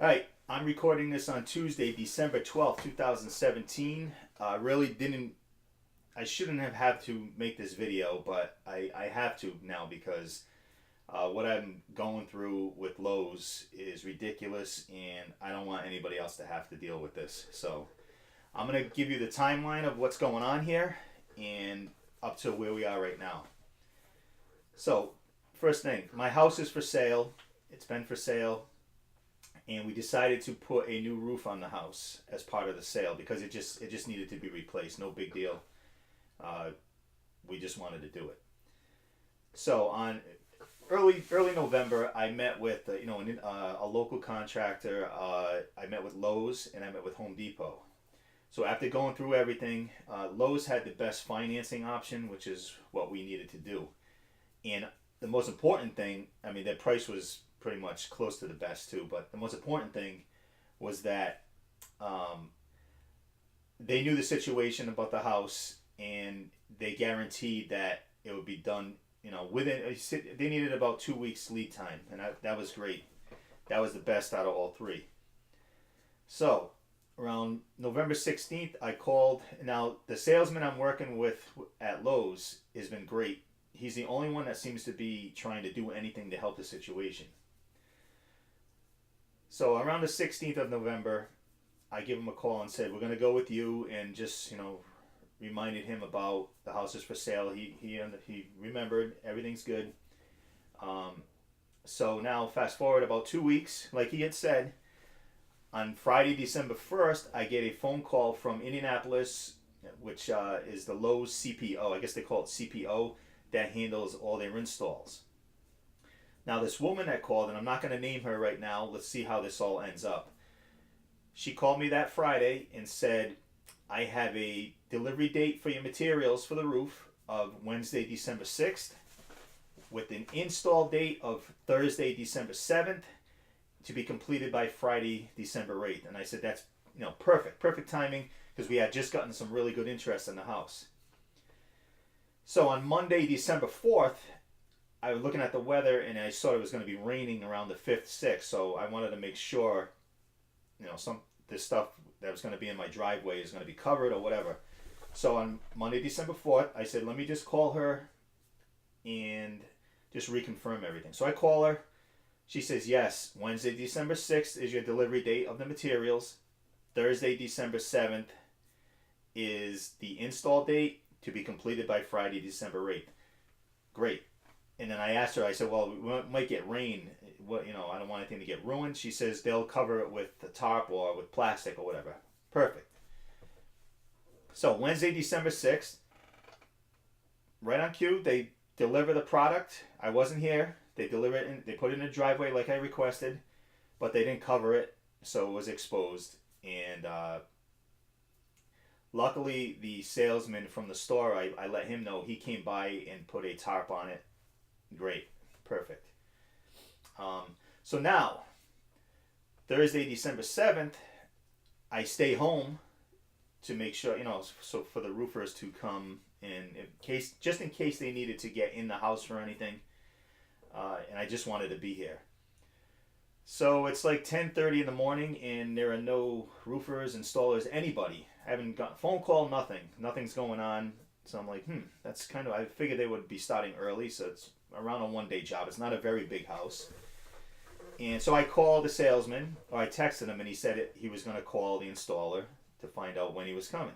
All right, I'm recording this on Tuesday, December 12th, 2017. Really didn't, I shouldn't have had to make this video, but I have to now because what I'm going through with Lowe's is ridiculous and I don't want anybody else to have to deal with this. So I'm going to give you the timeline of what's going on here and up to where we are right now. So, first thing, my house is for sale. It's been for sale. And we decided to put a new roof on the house as part of the sale because it just needed to be replaced. No big deal. We just wanted to do it. So on early November, I met with a local contractor. I met with Lowe's and I met with Home Depot. So after going through everything, Lowe's had the best financing option, which is what we needed to do. And the most important thing, I mean, their price was pretty much close to the best too, but the most important thing was that they knew the situation about the house and they guaranteed that it would be done, within, they needed about 2 weeks lead time, and that was great. That was the best out of all three. So around November 16th, I called. Now the salesman I'm working with at Lowe's has been great. He's the only one that seems to be trying to do anything to help the situation. So around the 16th of November, I give him a call and said, we're going to go with you, and just, reminded him about the house is for sale. He remembered, everything's good. So now fast forward about 2 weeks, like he had said, on Friday, December 1st, I get a phone call from Indianapolis, which is the Lowe's CPO. I guess they call it CPO, that handles all their installs. Now this woman that called, and I'm not going to name her right now, let's see how this all ends up. She called me that Friday and said, I have a delivery date for your materials for the roof of Wednesday, December 6th, with an install date of Thursday, December 7th, to be completed by Friday, December 8th. And I said, that's perfect timing, because we had just gotten some really good interest in the house. So on Monday, December 4th, I was looking at the weather and I saw it was going to be raining around the 5th, 6th, so I wanted to make sure, this stuff that was going to be in my driveway is going to be covered or whatever. So on Monday, December 4th, I said, let me just call her and just reconfirm everything. So I call her. She says, yes, Wednesday, December 6th is your delivery date of the materials. Thursday, December 7th is the install date to be completed by Friday, December 8th. Great. And then I asked her, I said, well, we might get rain. I don't want anything to get ruined. She says they'll cover it with the tarp or with plastic or whatever. Perfect. So Wednesday, December 6th, right on cue, they deliver the product. I wasn't here. They deliver it, and they put it in the driveway like I requested, but they didn't cover it, so it was exposed. And luckily, the salesman from the store, I let him know, he came by and put a tarp on it. Great. Perfect. So now, Thursday, December 7th, I stay home to make sure, so for the roofers to come just in case they needed to get in the house for anything. And I just wanted to be here. So it's like 10:30 in the morning and there are no roofers, installers, anybody. I haven't got a phone call, nothing. Nothing's going on. So I'm like, that's I figured they would be starting early, so it's around a one-day job. It's not a very big house. And so I called the salesman, or I texted him, and he said he was going to call the installer to find out when he was coming.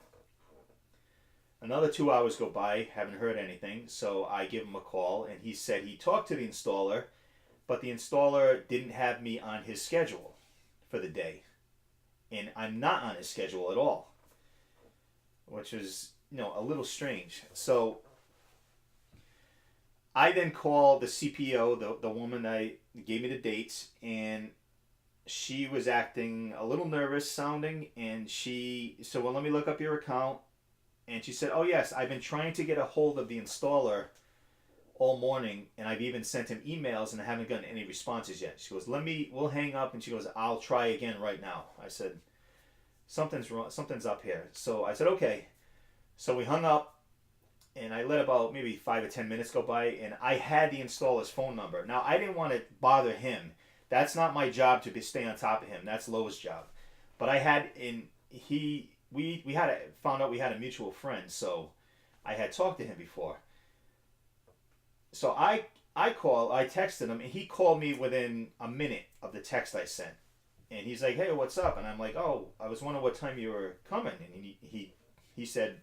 Another 2 hours go by, haven't heard anything, so I give him a call, and he said he talked to the installer, but the installer didn't have me on his schedule for the day. And I'm not on his schedule at all, which is, a little strange. So I then called the CPO, the woman that gave me the dates, and she was acting a little nervous sounding, and she said, well, let me look up your account. And she said, oh yes, I've been trying to get a hold of the installer all morning, and I've even sent him emails, and I haven't gotten any responses yet. She goes, we'll hang up, and she goes, I'll try again right now. I said, something's wrong, something's up here. So I said, okay. So we hung up, and I let about maybe 5 or 10 minutes go by, and I had the installer's phone number. Now, I didn't want to bother him. That's not my job to stay on top of him. That's Lowe's job. But I had we had found out we had a mutual friend, so I had talked to him before. So I texted him, and he called me within a minute of the text I sent. And he's like, "Hey, what's up?" And I'm like, "Oh, I was wondering what time you were coming." And he said,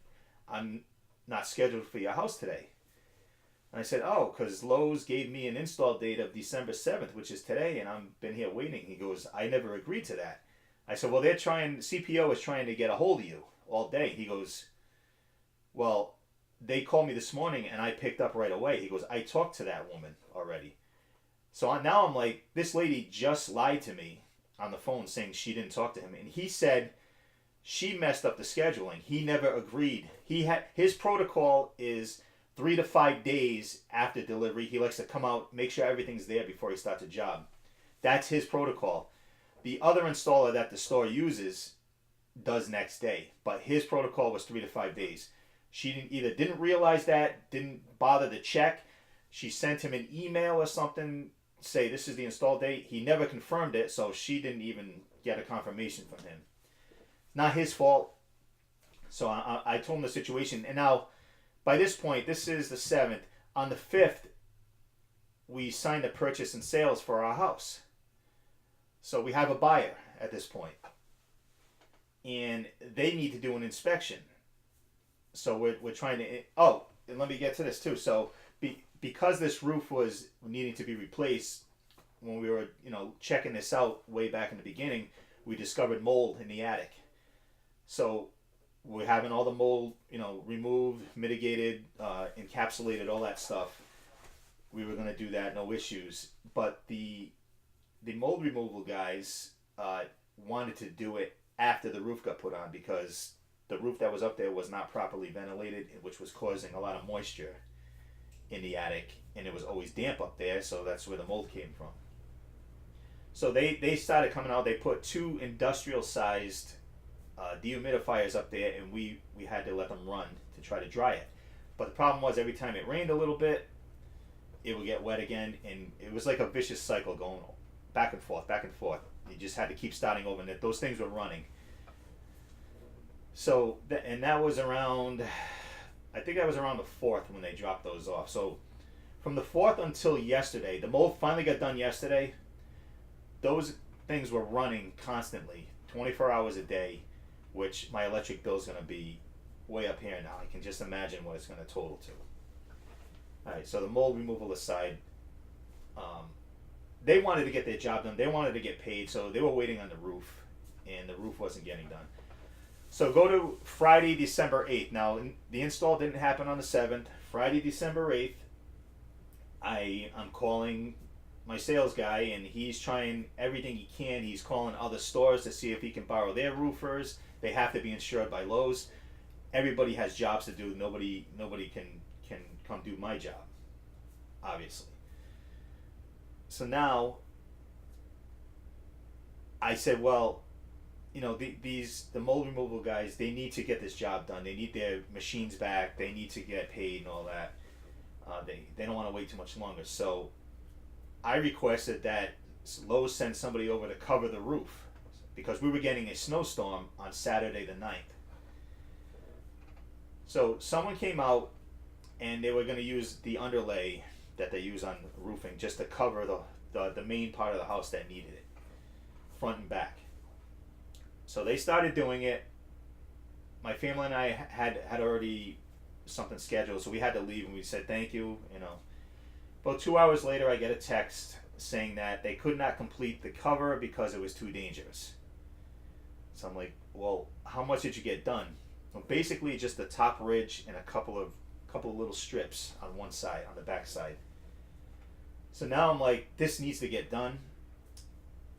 "I'm not scheduled for your house today." And I said, "Oh, because Lowe's gave me an install date of December 7th, which is today, and I've been here waiting." He goes, "I never agreed to that." I said, "Well, CPO is trying to get a hold of you all day." He goes, "Well, they called me this morning and I picked up right away." He goes, "I talked to that woman already." So now I'm like, this lady just lied to me on the phone saying she didn't talk to him. And he said she messed up the scheduling. He never agreed. His protocol is 3 to 5 days after delivery. He likes to come out, make sure everything's there before he starts a job. That's his protocol. The other installer that the store uses does next day, but his protocol was 3 to 5 days. She didn't realize that, didn't bother to check. She sent him an email or something, say this is the install date. He never confirmed it, so she didn't even get a confirmation from him. Not his fault. So I told him the situation, and now by this point, this is the 7th. On the 5th, we signed the purchase and sales for our house. So we have a buyer at this point, and they need to do an inspection. So we're trying to. Oh, and let me get to this too. So because this roof was needing to be replaced, when we were checking this out way back in the beginning, we discovered mold in the attic. So we're having all the mold removed, mitigated, encapsulated, all that stuff. We were going to do that, no issues. But the mold removal guys wanted to do it after the roof got put on, because the roof that was up there was not properly ventilated, which was causing a lot of moisture in the attic, and it was always damp up there, so that's where the mold came from. So they started coming out. They put 2 industrial-sized dehumidifiers up there, and we had to let them run to try to dry it. But the problem was, every time it rained a little bit, it would get wet again, and it was like a vicious cycle going back and forth, back and forth. You just had to keep starting over, and those things were running. So, and that was around, I think that was around the 4th when they dropped those off. So from the 4th until yesterday, the mold finally got done yesterday. Those things were running constantly, 24 hours a day, which my electric bill is going to be way up here now. I can just imagine what it's going to total to. All right, so the mold removal aside, they wanted to get their job done. They wanted to get paid, so they were waiting on the roof, and the roof wasn't getting done. So go to Friday, December 8th. Now, the install didn't happen on the 7th. Friday, December 8th, I'm calling my sales guy, and he's trying everything he can. He's calling other stores to see if he can borrow their roofers. They have to be insured by Lowe's. Everybody has jobs to do. Nobody can come do my job, obviously. So now I said, well, the mold removal guys, they need to get this job done. They need their machines back. They need to get paid and all that. They don't want to wait too much longer. So I requested that Lowe's send somebody over to cover the roof, because we were getting a snowstorm on Saturday the 9th. So someone came out, and they were going to use the underlay that they use on roofing just to cover the main part of the house that needed it, front and back. So they started doing it. My family and I had already something scheduled, so we had to leave, and we said thank you. About 2 hours later, I get a text saying that they could not complete the cover because it was too dangerous. So I'm like, well, how much did you get done? Well, basically just the top ridge and a couple of little strips on one side, on the back side. So now I'm like, this needs to get done.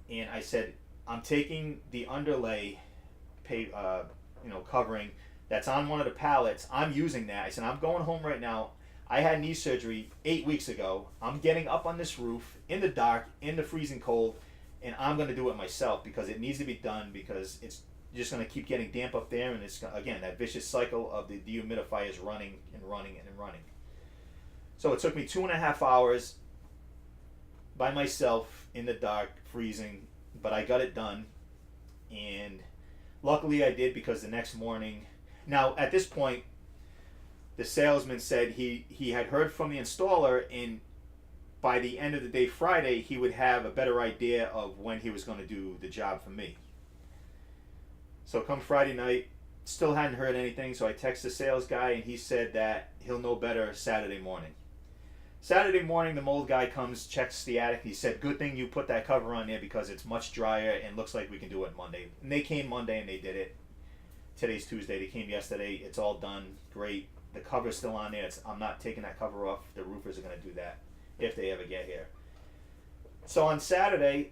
And I said, I'm taking the underlay covering that's on one of the pallets. I'm using that. I said, I'm going home right now. I had knee surgery 8 weeks ago. I'm getting up on this roof in the dark, in the freezing cold, and I'm going to do it myself because it needs to be done, because it's just going to keep getting damp up there, and it's, again, that vicious cycle of the dehumidifiers running and running and running. So it took me 2.5 hours. by myself in the dark, freezing, but I got it done. And luckily I did, because the next morning, now at this point, the salesman said he had heard from the installer, and by the end of the day Friday, he would have a better idea of when he was going to do the job for me. So come Friday night, still hadn't heard anything, so I texted the sales guy, and he said that he'll know better Saturday morning. Saturday morning, the mold guy comes, checks the attic. He said, good thing you put that cover on there, because it's much drier and looks like we can do it Monday. And they came Monday and they did it. Today's Tuesday. They came yesterday. It's all done. Great. The cover's still on there. I'm not taking that cover off. The roofers are going to do that if they ever get here. So on Saturday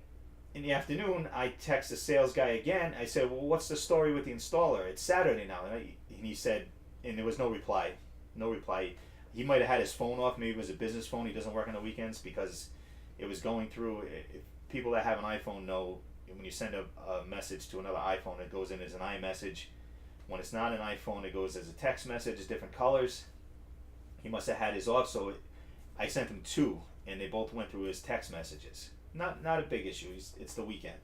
in the afternoon, I text the sales guy again. I said, well, what's the story with the installer? It's Saturday now. And he said, and there was no reply. No reply. He might have had his phone off. Maybe it was a business phone. He doesn't work on the weekends, because it was going through. If people that have an iPhone know, when you send a message to another iPhone, it goes in as an iMessage. When it's not an iPhone, it goes as a text message. It's different colors. He must have had his off, so I sent him two, and they both went through his text messages. Not a big issue. It's the weekend.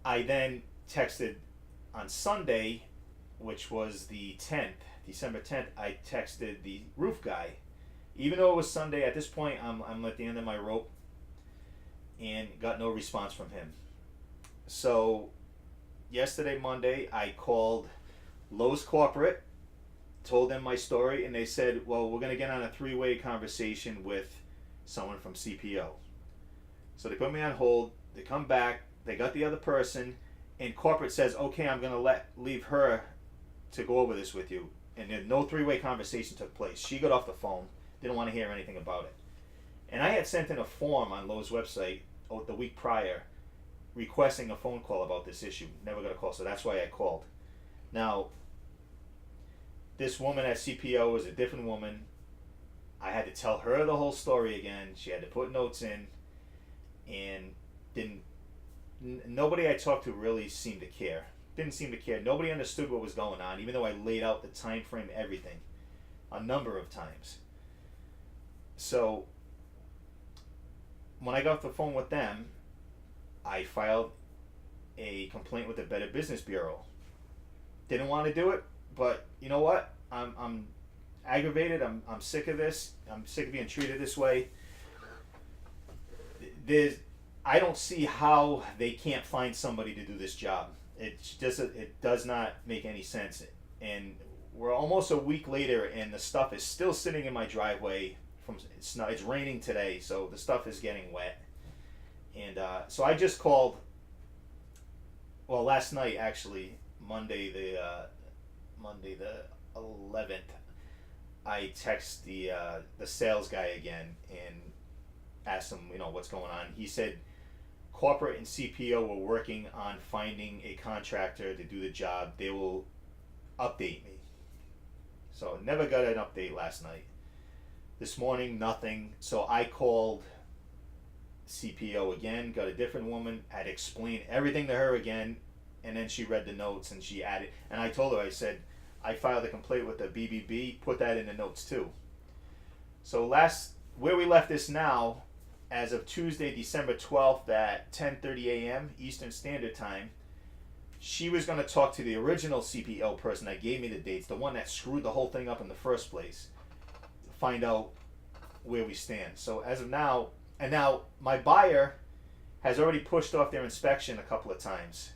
I then texted on Sunday, which was the 10th, December 10th, I texted the roof guy. Even though it was Sunday, at this point, I'm at the end of my rope, and got no response from him. So yesterday, Monday, I called Lowe's corporate, told them my story, and they said, well, we're going to get on a three-way conversation with someone from CPO. So they put me on hold. They come back. They got the other person, and corporate says, okay, I'm going to leave her to go over this with you. And then no three-way conversation took place. She got off the phone, didn't want to hear anything about it. And I had sent in a form on Lowe's website the week prior requesting a phone call about this issue. Never got a call, so that's why I called. Now, this woman at CPO is a different woman. I had to tell her the whole story again. She had to put notes in, and nobody I talked to really seemed to care. Didn't seem to care. Nobody understood what was going on, even though I laid out the time frame, everything, a number of times. So when I got off the phone with them, I filed a complaint with the Better Business Bureau. Didn't want to do it, but you know what? I'm aggravated. I'm sick of this. I'm sick of being treated this way. I don't see how they can't find somebody to do this job. It does not make any sense. And we're almost a week later, and the stuff is still sitting in my driveway. It's raining today, so the stuff is getting wet. And so I just called. Well, last night actually, Monday the 11th, I text the sales guy again and asked him, what's going on. He said corporate and CPO were working on finding a contractor to do the job. They will update me. So never got an update last night. This morning, nothing. So I called CPO again, got a different woman, had explained everything to her again, and then she read the notes and she added, and I told her, I said, I filed a complaint with the BBB, put that in the notes too. So where we left this now, as of Tuesday, December 12th at 10:30 a.m. Eastern Standard Time, she was going to talk to the original CPO person that gave me the dates, the one that screwed the whole thing up in the first place, to find out where we stand. So as of now, and now my buyer has already pushed off their inspection a couple of times.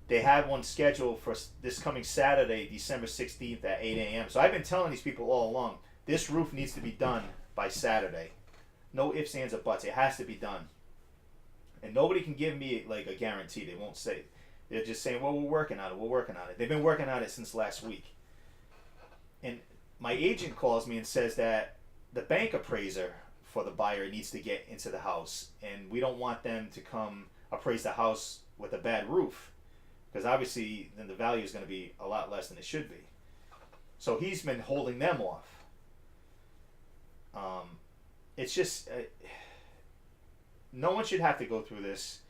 They have one scheduled for this coming Saturday, December 16th at 8 a.m. So I've been telling these people all along, this roof needs to be done by Saturday. No ifs, ands, or buts. It has to be done. And nobody can give me like a guarantee. They won't say. They're just saying, well, we're working on it. We're working on it. They've been working on it since last week. And my agent calls me and says that the bank appraiser for the buyer needs to get into the house. And we don't want them to come appraise the house with a bad roof. Because obviously then the value is going to be a lot less than it should be. So he's been holding them off. It's just, no one should have to go through this.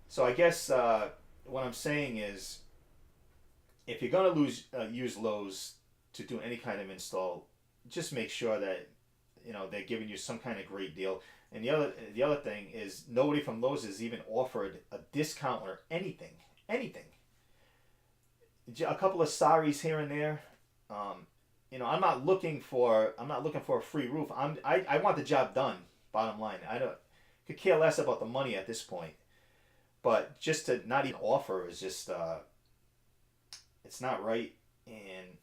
So I guess what I'm saying is, if you're going to use Lowe's to do any kind of install, just make sure that they're giving you some kind of great deal. And the other thing is nobody from Lowe's has even offered a discount or anything. A couple of sorries here and there. I'm not looking for a free roof. I want the job done. Bottom line, I don't could care less about the money at this point. But just to not even offer is just it's not right, and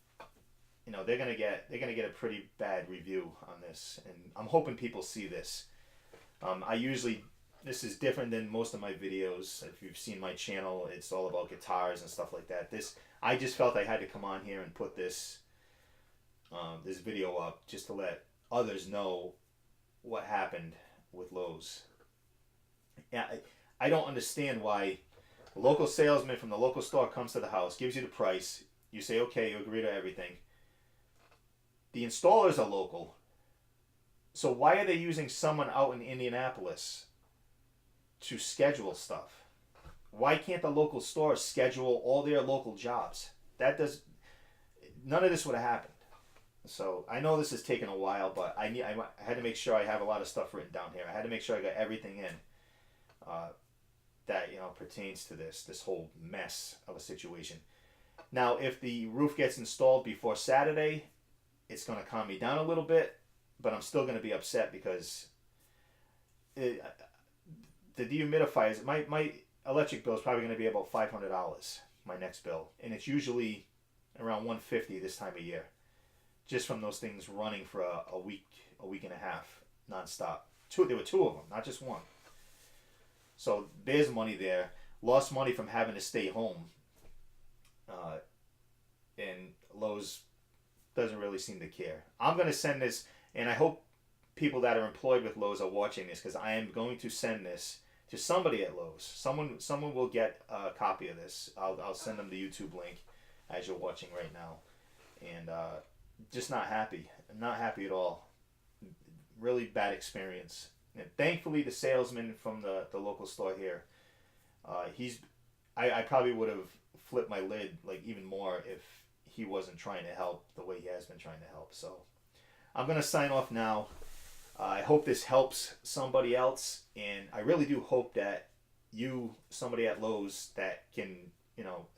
they're gonna get a pretty bad review on this, and I'm hoping people see this. This is different than most of my videos. If you've seen my channel, it's all about guitars and stuff like that. I just felt I had to come on here and put this video up just to let others know what happened with Lowe's. Yeah, I don't understand why a local salesman from the local store comes to the house, gives you the price, you say okay, you agree to everything. The installers are local, so why are they using someone out in Indianapolis to schedule stuff? Why can't the local store schedule all their local jobs? None of this would have happened. So I know this has taken a while, but I had to make sure I have a lot of stuff written down here. I had to make sure I got everything in that pertains to this whole mess of a situation. Now, if the roof gets installed before Saturday, it's going to calm me down a little bit, but I'm still going to be upset because the dehumidifiers. My electric bill is probably going to be about $500. My next bill, and it's usually around $150 this time of year, just from those things running for a week and a half nonstop. There were two of them, not just one. So there's money there. Lost money from having to stay home. And Lowe's doesn't really seem to care. I'm going to send this, and I hope people that are employed with Lowe's are watching this, because I am going to send this to somebody at Lowe's. Someone will get a copy of this. I'll send them the YouTube link as you're watching right now. And just not happy. Not happy at all. Really bad experience. And thankfully, the salesman from the local store here, I probably would have flipped my lid like even more if he wasn't trying to help the way he has been trying to help. So I'm going to sign off now. I hope this helps somebody else, and I really do hope that somebody at Lowe's that can,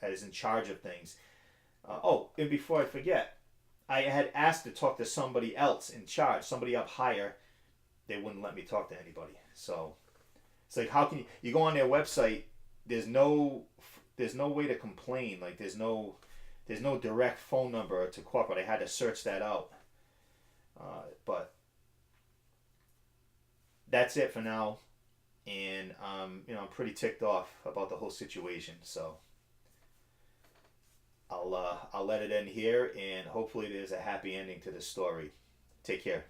that is in charge of things. And before I forget, I had asked to talk to somebody else in charge, somebody up higher. They wouldn't let me talk to anybody. So it's like, how can you go on their website? There's no way to complain. Like there's no direct phone number to corporate. I had to search that out. But that's it for now. And I'm pretty ticked off about the whole situation. So I'll let it end here, and hopefully there's a happy ending to this story. Take care.